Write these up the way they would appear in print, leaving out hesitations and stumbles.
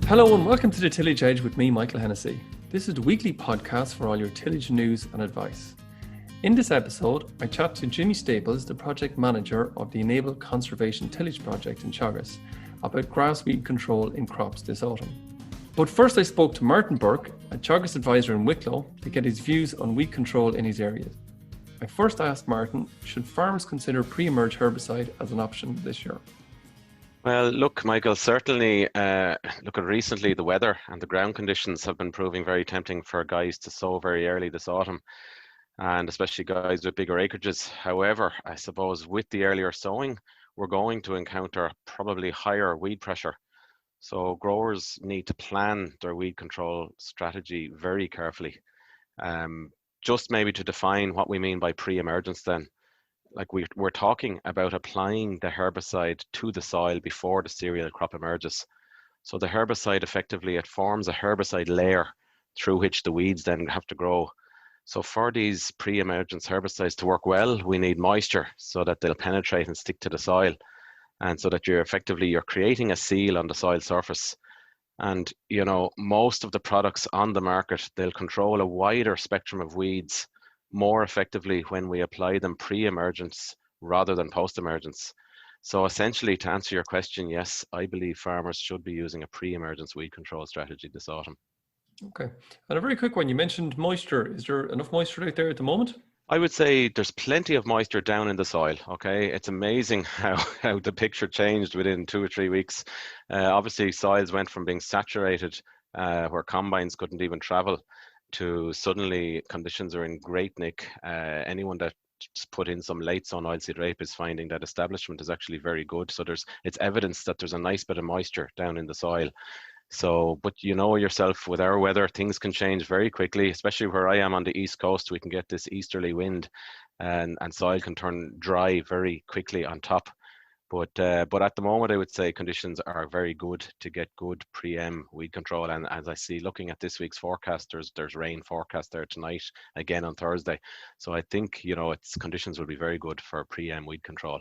Hello and welcome to the Tillage Edge with me, Michael Hennessy. This is the weekly podcast for all your tillage news and advice. In this episode, I chat to Jimmy Staples, the project manager of the Enable Conservation Tillage project in Teagasc, about grass weed control in crops this autumn. But first I spoke to Martin Bourke, a Teagasc advisor in Wicklow, to get his views on weed control in his area. I first asked Martin, should farmers consider pre-emerge herbicide as an option this year? Well, look, Michael, certainly look at recently the weather and the ground conditions have been proving very tempting for guys to sow very early this autumn, and especially guys with bigger acreages. However, I suppose with the earlier sowing, we're going to encounter probably higher weed pressure. So growers need to plan their weed control strategy very carefully. Just maybe to define what we mean by pre-emergence then. Like we're talking about applying the herbicide to the soil before the cereal crop emerges. So the herbicide effectively, it forms a herbicide layer through which the weeds then have to grow. So for these pre-emergence herbicides to work well, we need moisture so that they'll penetrate and stick to the soil, and so that you're creating a seal on the soil surface. And most of the products on the market, they'll control a wider spectrum of weeds more effectively when we apply them pre-emergence rather than post-emergence. So essentially, to answer your question, yes, I believe farmers should be using a pre-emergence weed control strategy this autumn. Okay. And a very quick one, you mentioned moisture. Is there enough moisture out there at the moment? I would say there's plenty of moisture down in the soil, okay? It's amazing how the picture changed within 2 or 3 weeks. Obviously, soils went from being saturated, where combines couldn't even travel, to suddenly conditions are in great nick. Anyone that's put in some late sown oilseed rape is finding that establishment is actually very good. So it's evidence that there's a nice bit of moisture down in the soil. So, but you know yourself, with our weather, things can change very quickly, especially where I am on the East Coast. We can get this easterly wind and soil can turn dry very quickly on top. But at the moment, I would say conditions are very good to get good pre-em weed control. And as I see, looking at this week's forecast, there's rain forecast there tonight, again on Thursday. So I think, its conditions will be very good for pre-em weed control.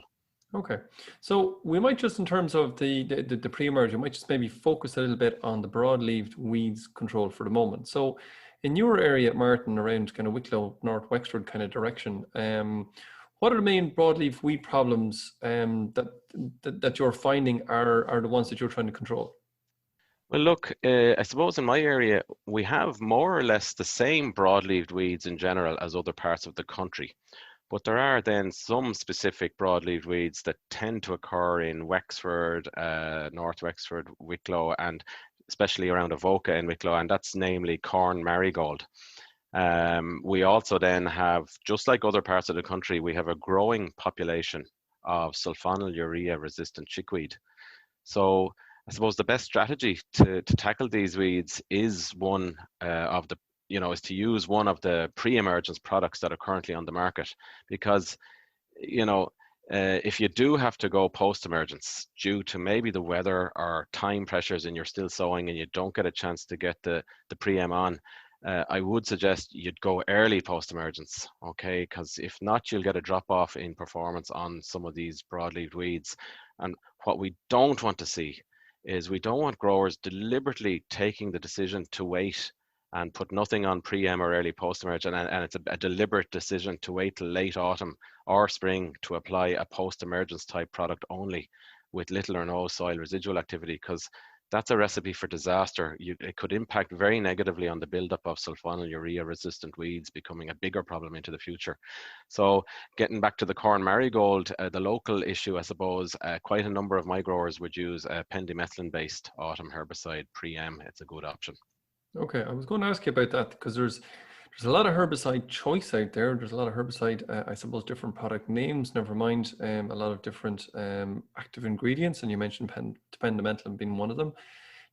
Okay, so we might just, in terms of the pre-emerge, we might just maybe focus a little bit on the broad-leaved weeds control for the moment. So in your area, Martin, around kind of Wicklow, North Wexford kind of direction, what are the main broadleaf weed problems that you're finding are the ones that you're trying to control? Well, look, I suppose in my area, we have more or less the same broadleaved weeds in general as other parts of the country. But there are then some specific broadleaf weeds that tend to occur in Wexford, North Wexford, Wicklow, and especially around Avoca in Wicklow, and that's namely corn marigold. We also then have, just like other parts of the country, we have a growing population of sulfonylurea resistant chickweed. So I suppose the best strategy to tackle these weeds is is to use one of the pre-emergence products that are currently on the market, because if you do have to go post-emergence due to maybe the weather or time pressures and you're still sowing and you don't get a chance to get the pre-em on, I would suggest you'd go early post-emergence, okay? Because if not, you'll get a drop-off in performance on some of these broadleaf weeds. And what we don't want to see is we don't want growers deliberately taking the decision to wait and put nothing on pre-em or early post-emerge, and it's a deliberate decision to wait till late autumn or spring to apply a post-emergence type product only with little or no soil residual activity, because that's a recipe for disaster. It could impact very negatively on the buildup of sulfonylurea resistant weeds becoming a bigger problem into the future. So getting back to the corn marigold, the local issue, I suppose, quite a number of my growers would use a pendimethalin based autumn herbicide pre-em. It's a good option. Okay, I was going to ask you about that, because there's a lot of herbicide choice out there. There's a lot of herbicide, I suppose, different product names, never mind a lot of different active ingredients, and you mentioned pendimethalin being one of them.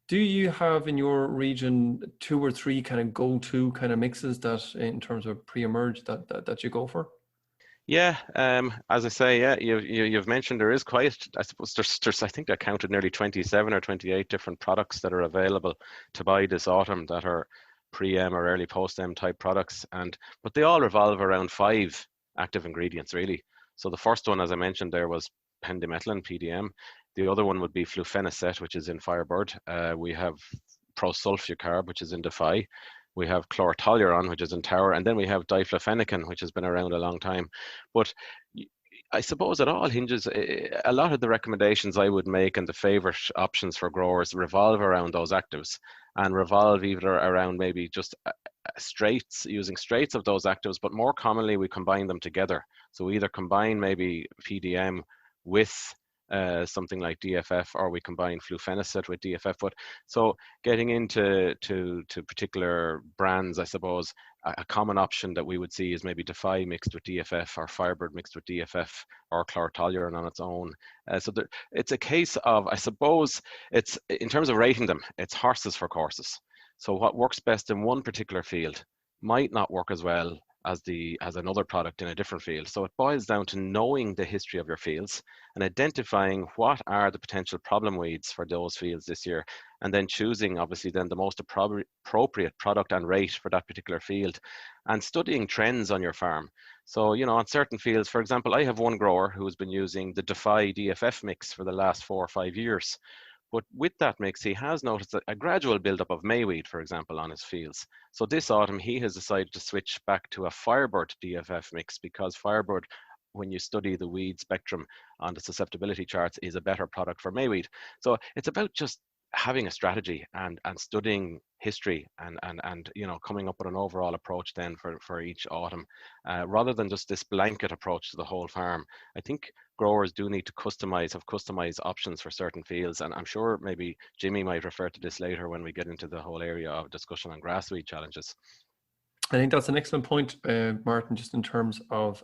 Do you have in your region 2 or 3 kind of go-to kind of mixes that, in terms of pre-emerge, that you go for? Yeah, as I say, yeah, you've mentioned there is quite, I suppose there's I think I counted nearly 27 or 28 different products that are available to buy this autumn that are pre-em or early post-em type products, but they all revolve around 5 active ingredients really. So the first one, as I mentioned there, was pendimethalin, PDM. The other one would be flufenicet, which is in Firebird. We have prosulfucarb, which is in Defy. We have chlorotoluron, which is in Tower, and then we have diflufenicin, which has been around a long time. But I suppose it all hinges, a lot of the recommendations I would make and the favorite options for growers revolve around those actives, and revolve either around maybe just using straights of those actives, but more commonly we combine them together. So we either combine maybe PDM with something like DFF, or we combine flufenicet with DFF. But so getting into particular brands, I suppose a common option that we would see is maybe Defy mixed with DFF, or Firebird mixed with DFF, or chlorotoluron on its own. It's a case of, I suppose, it's in terms of rating them, it's horses for courses. So what works best in one particular field might not work as well as another product in a different field. So it boils down to knowing the history of your fields and identifying what are the potential problem weeds for those fields this year, and then choosing obviously then the most appropriate product and rate for that particular field, and studying trends on your farm. So, you know, on certain fields, for example, I have one grower who's been using the Defy DFF mix for the last 4 or 5 years. But with that mix, he has noticed a gradual buildup of mayweed, for example, on his fields. So this autumn, he has decided to switch back to a Firebird DFF mix, because Firebird, when you study the weed spectrum on the susceptibility charts, is a better product for mayweed. So it's about just having a strategy and studying history and you know, coming up with an overall approach then for each autumn, rather than just this blanket approach to the whole farm. I think growers do need to have customized options for certain fields, and I'm sure maybe Jimmy might refer to this later when we get into the whole area of discussion on grassweed challenges. I think that's an excellent point, Martin, just in terms of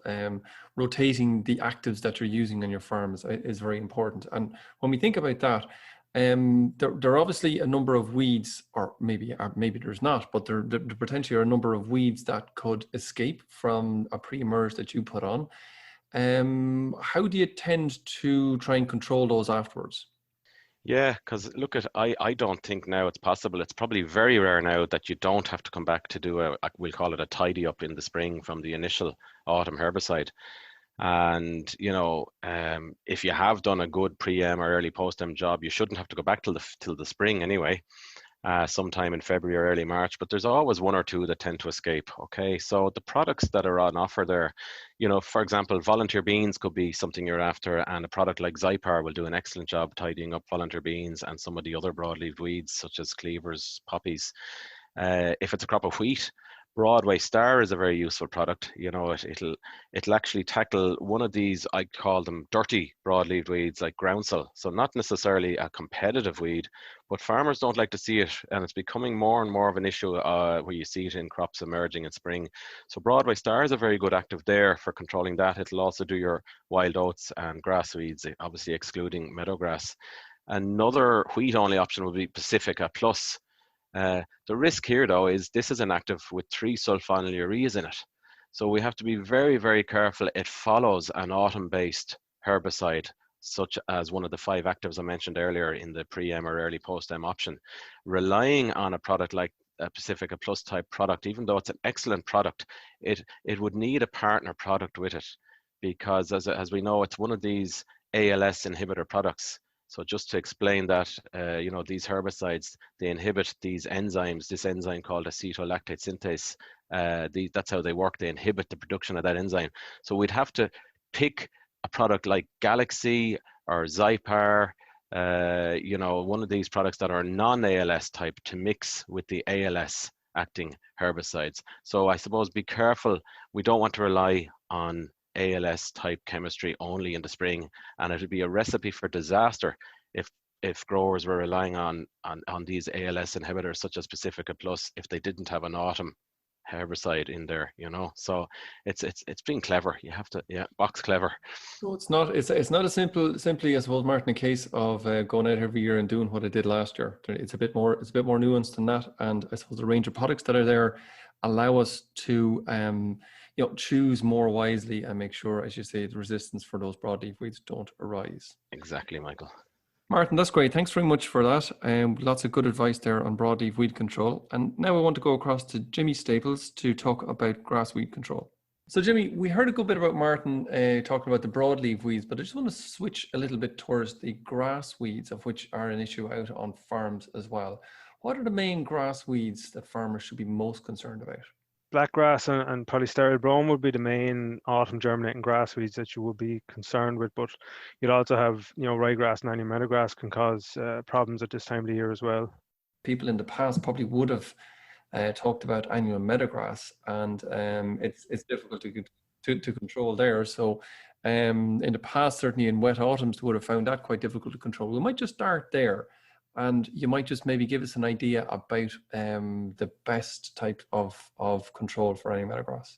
rotating the actives that you're using on your farm is very important. And when we think about that, there are obviously a number of weeds, or maybe there's not, but there potentially are a number of weeds that could escape from a pre-emerge that you put on. How do you tend to try and control those afterwards? Yeah, because look, I don't think now it's possible. It's probably very rare now that you don't have to come back to do we'll call it a tidy up in the spring from the initial autumn herbicide. And you know, if you have done a good pre-em or early post-em job, you shouldn't have to go back till the spring anyway, sometime in February or early March. But there's always one or two that tend to escape. Okay, so the products that are on offer there, you know, for example, volunteer beans could be something you're after, and a product like Zypar will do an excellent job tidying up volunteer beans and some of the other broadleaf weeds such as cleavers, poppies. If it's a crop of wheat, Broadway Star is a very useful product. You know, it'll actually tackle one of these, I call them dirty broadleaf weeds like groundsel. So not necessarily a competitive weed, but farmers don't like to see it, and it's becoming more and more of an issue where you see it in crops emerging in spring. So Broadway Star is a very good active there for controlling that. It'll also do your wild oats and grass weeds, obviously excluding meadowgrass. Another wheat-only option would be Pacifica Plus. The risk here, though, is this is an active with 3 sulfonylureas in it. So we have to be very, very careful. It follows an autumn-based herbicide, such as one of the 5 actives I mentioned earlier in the pre-em or early post-em option. Relying on a product like a Pacifica Plus type product, even though it's an excellent product, it would need a partner product with it, because as we know, it's one of these ALS inhibitor products. So just to explain that, you know, these herbicides, they inhibit these enzymes, this enzyme called acetolactate synthase. That's how they work. They inhibit the production of that enzyme. So we'd have to pick a product like Galaxy or Zypar, you know, one of these products that are non-ALS type to mix with the ALS acting herbicides. So I suppose be careful. We don't want to rely on ALS type chemistry only in the spring, and it would be a recipe for disaster if growers were relying on these ALS inhibitors such as Pacifica Plus if they didn't have an autumn herbicide in there, you know. So it's being clever. You have to, yeah, box clever. So it's not as simply, I suppose, Martin, a case of going out every year and doing what I did last year. It's a bit more nuanced than that, and I suppose the range of products that are there allow us to you know, choose more wisely and make sure, as you say, the resistance for those broadleaf weeds don't arise. Exactly, Michael. Martin, that's great. Thanks very much for that. Lots of good advice there on broadleaf weed control. And now I want to go across to Jimmy Staples to talk about grass weed control. So Jimmy, we heard a good bit about Martin talking about the broadleaf weeds, but I just want to switch a little bit towards the grass weeds, of which are an issue out on farms as well. What are the main grass weeds that farmers should be most concerned about? Blackgrass and polysteryl brome would be the main autumn germinating grass weeds that you would be concerned with, but you'd also have, ryegrass and annual meadowgrass can cause problems at this time of the year as well. People in the past probably would have talked about annual meadowgrass, and it's difficult to control there. So in the past, certainly in wet autumns, we would have found that quite difficult to control. We might just start there. And you might just maybe give us an idea about the best type of control for any meadowgrass.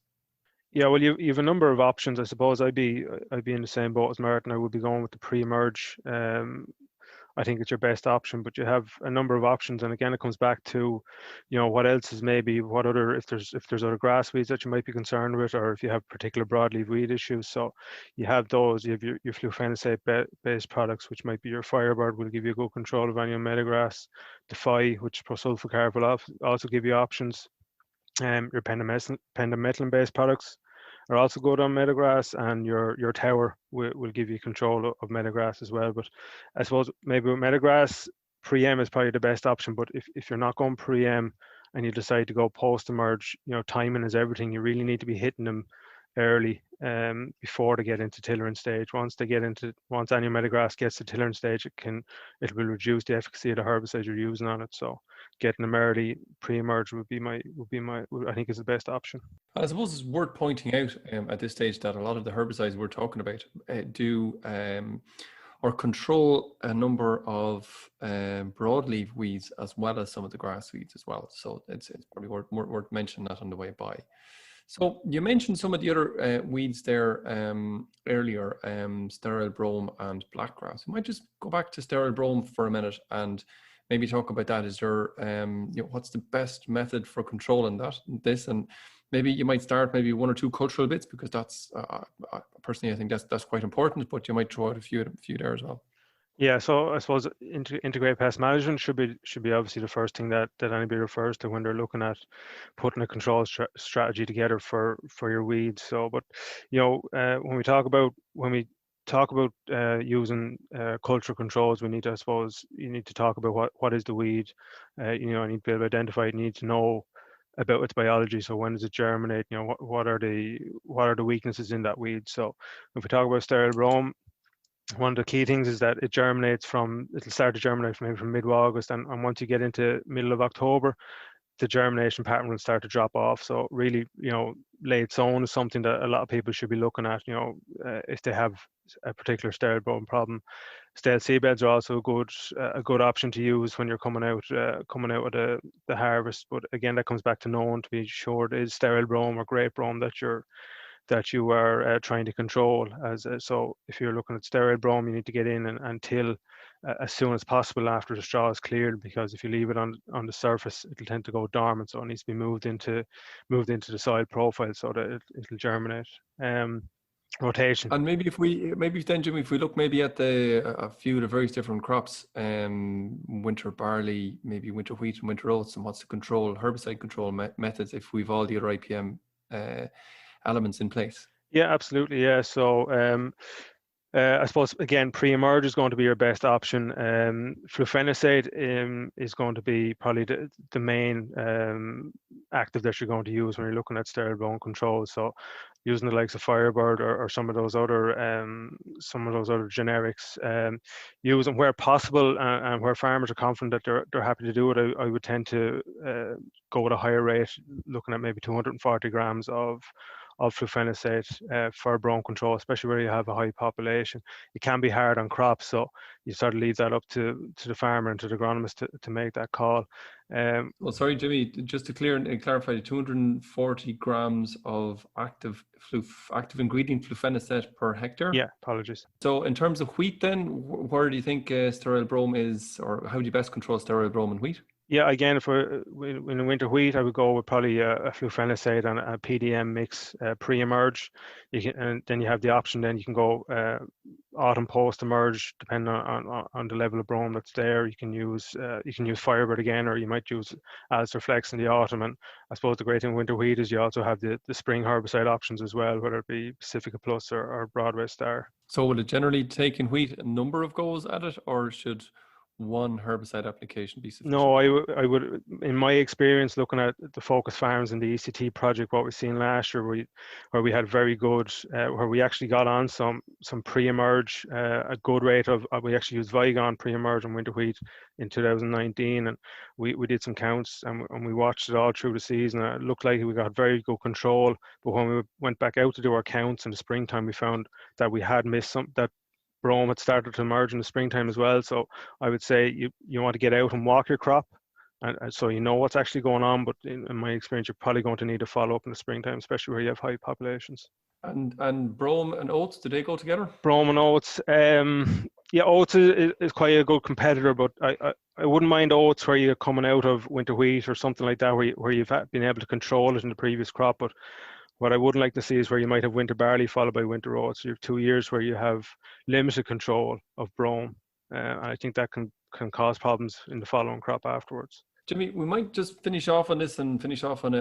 Yeah, well, you have a number of options. I suppose I'd be in the same boat as Martin. I would be going with the pre-emerge. I think it's your best option, but you have a number of options, and again, it comes back to, what else is maybe what other if there's other grass weeds that you might be concerned with, or if you have particular broadleaf weed issues. So you have those. You have your flufenicate based products, which might be your Firebird, will give you good control of annual meadowgrass. Defy, which prosulfocarb will also give you options. Your pendimethalin based products are also good on meadowgrass, and your tower will give you control of meadowgrass as well. But I suppose maybe with meadowgrass, pre-em is probably the best option. But if you're not going pre-em and you decide to go post-emerge, timing is everything. You really need to be hitting them early before they get into tillering stage. Once annual meadowgrass gets to tillering stage, it will reduce the efficacy of the herbicide you're using on it. So getting them early, pre-emerge would be my I think is the best option. I suppose it's worth pointing out at this stage that a lot of the herbicides we're talking about do or control a number of broadleaf weeds as well as some of the grass weeds as well. So it's probably worth mentioning that on the way by. So you mentioned some of the other weeds there earlier, sterile brome and blackgrass. We might just go back to sterile brome for a minute and maybe talk about that. Is there, what's the best method for controlling this? And maybe you might start maybe one or two cultural bits, because that's personally I think that's quite important. But you might throw out a few there as well. Yeah, so I suppose integrated pest management should be obviously the first thing that anybody refers to when they're looking at putting a control strategy together for your weeds. So, but when we talk about using cultural controls, you need to talk about what is the weed. You need to be able to identify it. You need to know about its biology. So when does it germinate? What are the weaknesses in that weed? So if we talk about sterile brome, one of the key things is that it'll start to germinate from mid-August, and once you get into middle of October, the germination pattern will start to drop off. So really, late sown is something that a lot of people should be looking at, if they have a particular sterile brome problem. Stale seedbeds are also a good option to use when you're coming out of the harvest. But again, that comes back to knowing to be sure it is sterile brome or grape brome that you are trying to control. So if you're looking at sterile brome, you need to get in and till as soon as possible after the straw is cleared, because if you leave it on the surface, it'll tend to go dormant. So it needs to be moved into the soil profile so that it'll germinate. Rotation. And maybe then, Jimmy, if we look maybe at a few of the various different crops, winter barley, maybe winter wheat and winter oats, and what's the herbicide control methods if we've all the other IPM elements in place? Yeah, absolutely. Yeah. So I suppose again, pre-emerge is going to be your best option. Flufenicate is going to be probably the main active that you're going to use when you're looking at sterile brome control. So using the likes of Firebird or some of those other generics, use them where possible, and where farmers are confident that they're happy to do it. I would tend to go with a higher rate, looking at maybe 240 grams of flufenicate for brome control, especially where you have a high population. It can be hard on crops, so you sort of leave that up to the farmer and to the agronomist to make that call. Well, sorry, Jimmy, just to clarify, 240 grams of active ingredient flufenicate per hectare? Yeah, apologies. So in terms of wheat then, where do you think sterile brome is, or how do you best control sterile brome in wheat? Yeah, again, in a winter wheat, I would go with probably a flufenicide and a PDM mix pre-emerge. And then you have the option. Then you can go autumn post-emerge, depending on the level of brome that's there. You can use Firebird again, or you might use Flex in the autumn. And I suppose the great thing with winter wheat is you also have the spring herbicide options as well, whether it be Pacifica Plus or Broadway Star. So will it generally take in wheat a number of goes at it, or should one herbicide application be sufficient? No, I would, in my experience, looking at the focus farms and the ECT project, what we've seen last year, where we had very good, where we actually got on some pre-emerge, a good rate of, we actually used Vigon pre-emerge and winter wheat in 2019, and we did some counts and we watched it all through the season. It looked like we got very good control, but when we went back out to do our counts in the springtime, we found that we had missed that brome had started to emerge in the springtime as well. So I would say you want to get out and walk your crop, and so you know what's actually going on. But in my experience, you're probably going to need to follow up in the springtime, especially where you have high populations. And brome and oats, do they go together? Brome and oats, yeah, oats is quite a good competitor, but I wouldn't mind oats where you're coming out of winter wheat or something like that, where you've been able to control it in the previous crop. But what I wouldn't like to see is where you might have winter barley followed by winter oats. You have 2 years where you have limited control of brome. And I think that can cause problems in the following crop afterwards. Jimmy, we might just finish off on this and finish off on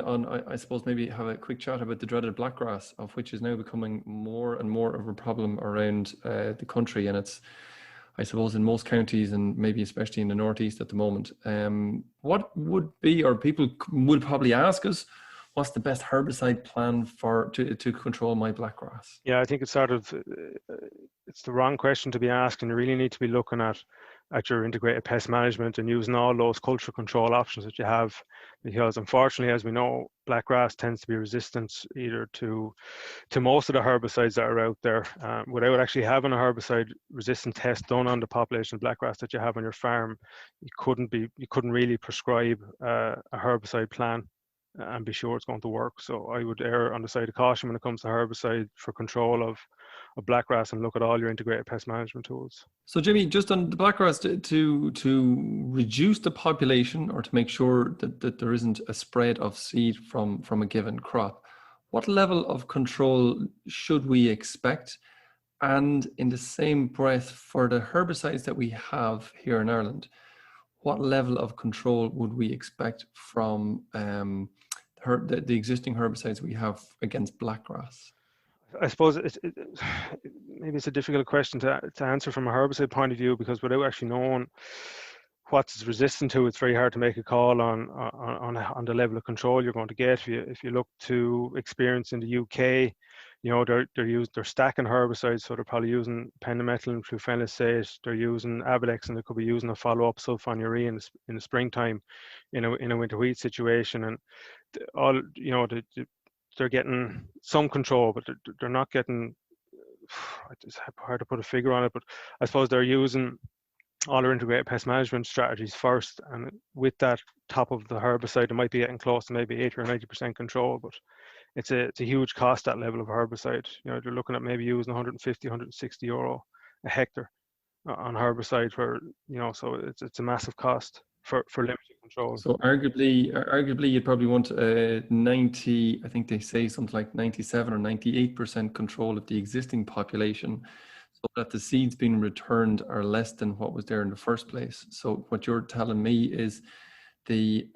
I suppose maybe have a quick chat about the dreaded blackgrass, of which is now becoming more and more of a problem around the country. And it's, I suppose, in most counties and maybe especially in the northeast at the moment. What would be, or people would probably ask us, what's the best herbicide plan to control my blackgrass? Yeah, I think it's it's the wrong question to be asked, and you really need to be looking at your integrated pest management and using all those culture control options that you have, because unfortunately, as we know, blackgrass tends to be resistant either to most of the herbicides that are out there. Without actually having a herbicide resistant test done on the population of blackgrass that you have on your farm, you couldn't really prescribe a herbicide plan and be sure it's going to work. So I would err on the side of caution when it comes to herbicide for control of blackgrass, and look at all your integrated pest management tools. So Jimmy, just on the blackgrass, to reduce the population, or to make sure that there isn't a spread of seed from a given crop, what level of control should we expect? And in the same breath, for the herbicides that we have here in Ireland, what level of control would we expect from the existing herbicides we have against blackgrass? I suppose maybe it's a difficult question to answer from a herbicide point of view, because without actually knowing what it's resistant to, it's very hard to make a call on the level of control you're going to get. If you look to experience in the UK, you know, they're stacking herbicides, so they're probably using pendimethalin and flufenicide. They're using Abidex, and they could be using a follow-up sulfonylurea in the springtime in a winter wheat situation. And all, you know, they're getting some control, but they're not getting, it's hard to put a figure on it, but I suppose they're using all their integrated pest management strategies first, and with that top of the herbicide, they might be getting close to maybe 80 or 90% control, but it's a huge cost, that level of herbicide. You know, they're looking at maybe using 150, 160 euro a hectare on herbicide, where, you know, so it's a massive cost for limited control. So arguably you'd probably want 90, I think they say something like 97 or 98% control of the existing population, so that the seeds being returned are less than what was there in the first place. So what you're telling me is the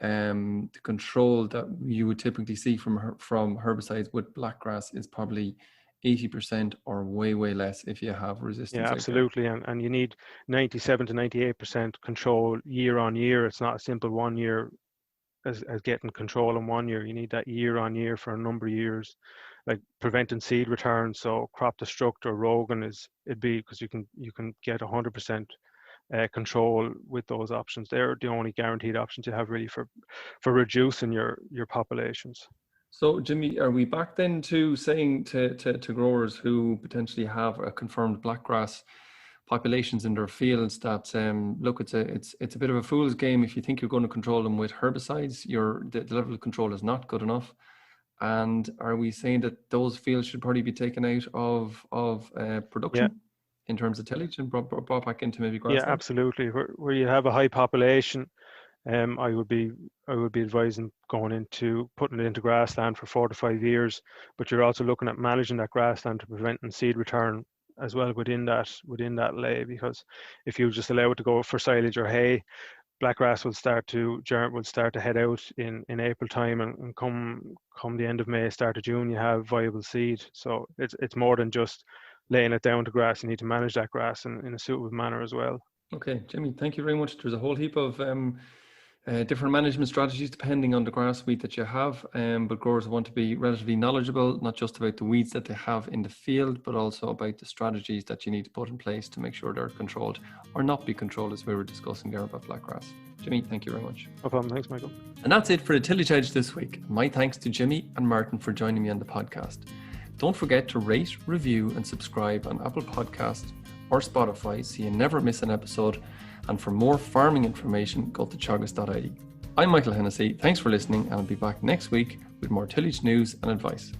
control that you would typically see from herbicides with blackgrass is probably 80% or way less if you have resistance. Yeah, absolutely. And you need 97 to 98% control year on year. It's not a simple 1 year as getting control in 1 year. You need that year on year for a number of years, like preventing seed return. So crop destruct or Rogan it'd be, because you can get 100% control with those options. They're the only guaranteed options you have really for reducing your populations. So Jimmy, are we back then to saying to growers who potentially have a confirmed blackgrass populations in their fields that look, it's a bit of a fool's game if you think you're going to control them with herbicides? The level of control is not good enough. And are we saying that those fields should probably be taken out of production in terms of tillage and brought back into maybe grassland? Yeah, absolutely. Where you have a high population, I would be advising going into putting it into grassland for 4 to 5 years, but you're also looking at managing that grassland to prevent seed return as well within that lay, because if you just allow it to go for silage or hay, blackgrass will start to head out in April time, and come the end of May, start of June, you have viable seed. So it's more than just laying it down to grass. You need to manage that grass in a suitable manner as well. Okay, Jimmy, thank you very much. There's a whole heap of different management strategies depending on the grass weed that you have, but growers want to be relatively knowledgeable, not just about the weeds that they have in the field, but also about the strategies that you need to put in place to make sure they're controlled or not be controlled, as we were discussing there about blackgrass. Jimmy, thank you very much. No problem. Thanks, Michael. And that's it for the Tillage Edge this week. My thanks to Jimmy and Martin for joining me on the podcast. Don't forget to rate, review and subscribe on Apple Podcasts or Spotify so you never miss an episode. And for more farming information, go to teagasc.ie. I'm Michael Hennessy. Thanks for listening, and I'll be back next week with more tillage news and advice.